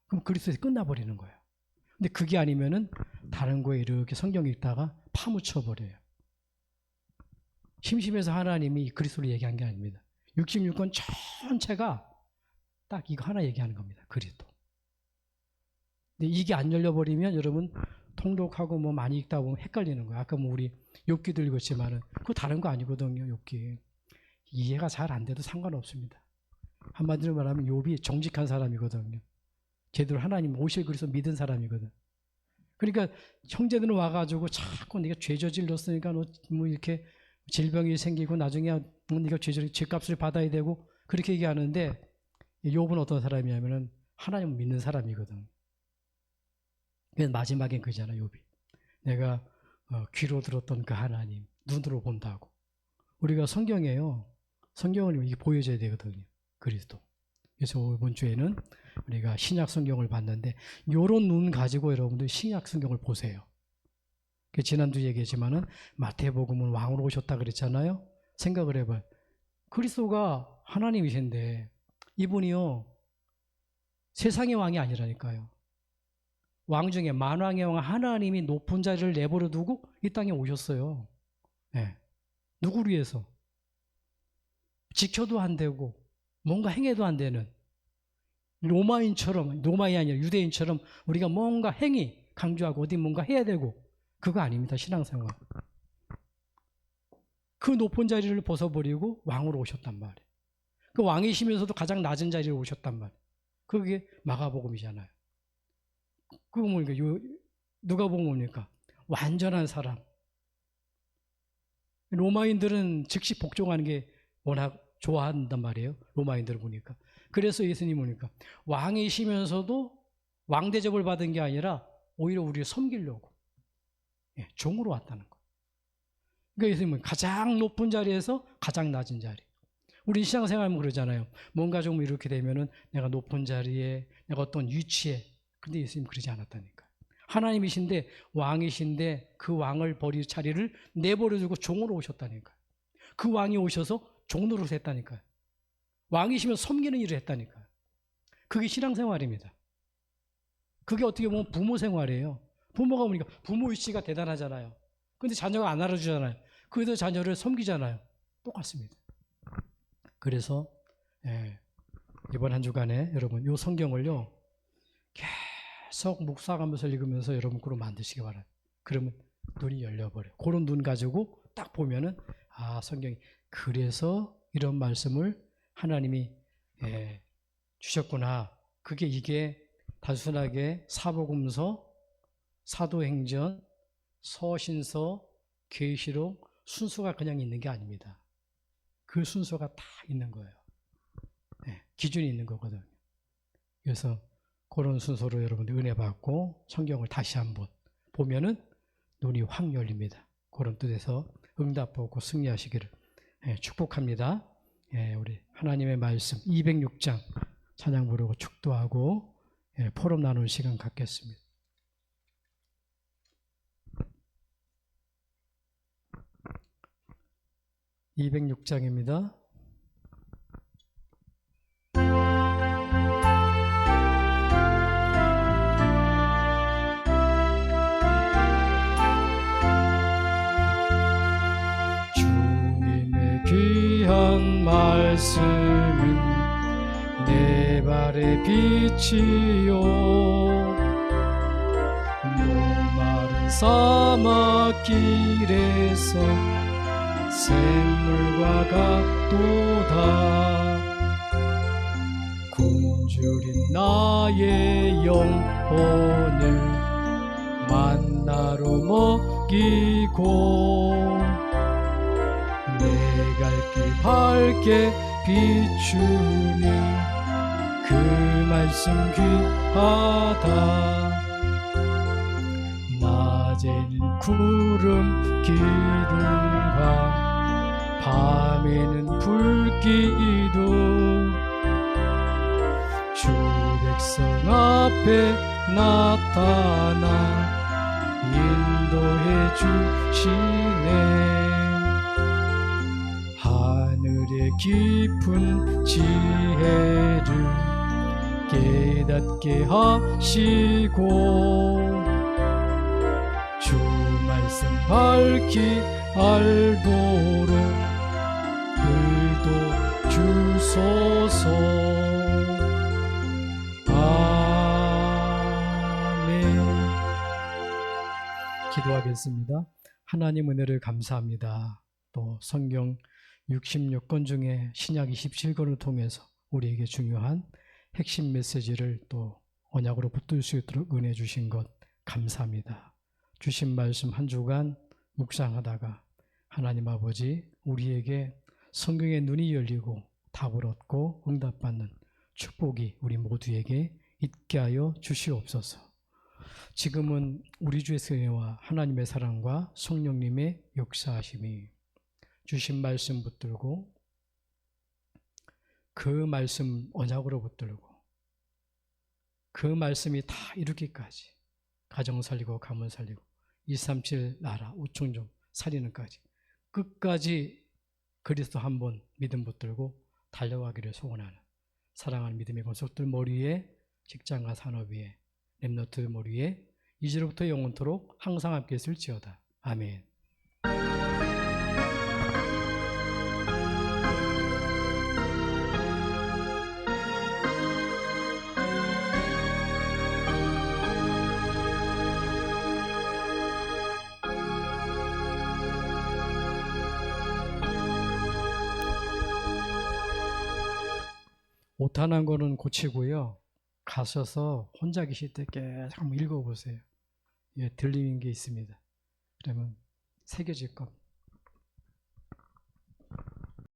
그럼 그리스도에서 끝나버리는 거예요. 근데 그게 아니면은 다른 거에 이렇게 성경 읽다가 파묻혀버려요. 심심해서 하나님이 그리스도를 얘기한 게 아닙니다. 66권 전체가 딱 이거 하나 얘기하는 겁니다. 그리스도. 근데 이게 안 열려버리면 여러분 통독하고 뭐 많이 읽다 보면 헷갈리는 거예요. 아까 뭐 우리 욥기도 읽었지만은 그거 다른 거 아니거든요. 욥기. 이해가 잘 안 돼도 상관없습니다. 한마디로 말하면 욥이 정직한 사람이거든요. 제대로 하나님 오실 그리스도 믿은 사람이거든. 그러니까 형제들은 와가지고 자꾸 네가 죄 저질렀으니까 너 뭐 이렇게 질병이 생기고 나중에 네가 죄값을 받아야 되고 그렇게 얘기하는데 욥은 어떤 사람이냐면은 하나님을 믿는 사람이거든. 그래서 마지막엔 그잖아 욥이. 내가 귀로 들었던 그 하나님 눈으로 본다고. 우리가 성경이에요. 성경을 이게 보여줘야 되거든요. 그리스도. 그래서 이번 주에는 우리가 신약 성경을 봤는데 요런 눈 가지고 여러분들 신약 성경을 보세요. 지난주 얘기했지만은 마태복음은 왕으로 오셨다 그랬잖아요. 생각을 해봐요. 그리스도가 하나님이신데 이분이요 세상의 왕이 아니라니까요. 왕 중에 만왕의 왕 하나님이 높은 자리를 내버려 두고 이 땅에 오셨어요. 네. 누구를 위해서? 지켜도 안 되고 뭔가 행해도 안 되는 로마인처럼, 로마인이 아니라 유대인처럼 우리가 뭔가 행위 강조하고 어디 뭔가 해야 되고, 그거 아닙니다. 신앙생활. 그 높은 자리를 벗어버리고 왕으로 오셨단 말이에요. 그 왕이시면서도 가장 낮은 자리에 오셨단 말이에요. 그게 마가복음이잖아요. 그거 뭡니까? 누가복음 뭡니까? 완전한 사람. 로마인들은 즉시 복종하는 게 워낙 좋아한단 말이에요. 로마인들을 보니까. 그래서 예수님이 뭡니까? 왕이시면서도 왕 대접을 받은 게 아니라 오히려 우리를 섬기려고 종으로 왔다는 거예요. 그러니까 예수님은 가장 높은 자리에서 가장 낮은 자리. 우리 신앙생활하면 그러잖아요. 뭔가 좀 이렇게 되면은 내가 높은 자리에, 내가 어떤 위치에. 근데 예수님 그러지 않았다니까요. 하나님이신데, 왕이신데 그 왕을 버릴 자리를 내버려두고 종으로 오셨다니까요. 그 왕이 오셔서 종노릇을 했다니까요. 왕이시면 섬기는 일을 했다니까요. 그게 신앙생활입니다. 그게 어떻게 보면 부모 생활이에요. 부모가 보니까 부모 위치가 대단하잖아요. 근데 자녀가 안 알아주잖아요. 그래서 자녀를 섬기잖아요. 똑같습니다. 그래서 이번 한 주간에 여러분 이 성경을요 계속 묵상하면서 읽으면서 여러분 그로 만드시기 바랍니다. 그러면 눈이 열려버려요. 그런 눈 가지고 딱 보면은 아, 성경이 그래서 이런 말씀을 하나님이 주셨구나. 이게 단순하게 사복음서, 사도행전, 서신서, 계시록 순서가 그냥 있는 게 아닙니다. 그 순서가 다 있는 거예요. 기준이 있는 거거든요. 그래서 그런 순서로 여러분들 은혜 받고 성경을 다시 한번 보면은 눈이 확 열립니다. 그런 뜻에서 응답받고 승리하시기를 축복합니다. 우리 하나님의 말씀 206장 찬양 부르고 축도하고 포럼 나누는 시간 갖겠습니다. (206장입니다) 주님의 귀한 말씀은 내 발의 빛이요 목마른 사막길에서 샘물과 같도다. 굶주린 나의 영혼을 만나로 먹이고 내 갈 길 밝게 비추니 그 말씀 귀하다. 낮에는 구름 기둥과 밤에는 불기도 주 백성 앞에 나타나 인도해 주시네. 하늘의 깊은 지혜를 깨닫게 하시고 주 말씀 밝히 알도록 글도 주소서. 아멘. 기도하겠습니다. 하나님 은혜를 감사합니다. 또 성경 66권 중에 신약 27권을 통해서 우리에게 중요한 핵심 메시지를 또 언약으로 붙들 수 있도록 은혜 주신 것 감사합니다. 주신 말씀 한 주간 묵상하다가 하나님 아버지 우리에게 성경의 눈이 열리고 답을 얻고 응답받는 축복이 우리 모두에게 있게 하여 주시옵소서. 지금은 우리 주의 은혜와 하나님의 사랑과 성령님의 역사하심이 주신 말씀 붙들고 그 말씀 언약으로 붙들고 그 말씀이 다 이루기까지 가정 살리고 가문 살리고 237 나라 우충종 살리는까지 끝까지 그리스도 한 번 믿음 붙들고 달려가기를 소원하는 사랑하는 믿음의 권속들 머리에 직장과 산업 위에 렘너트 머리에 이제로부터 영원토록 항상 함께 있을지어다. 아멘. 오타난 거는 고치고요. 가셔서 혼자 계실 때 계속 한번 읽어보세요. 예, 들리는 게 있습니다. 그러면 새겨질 겁니다.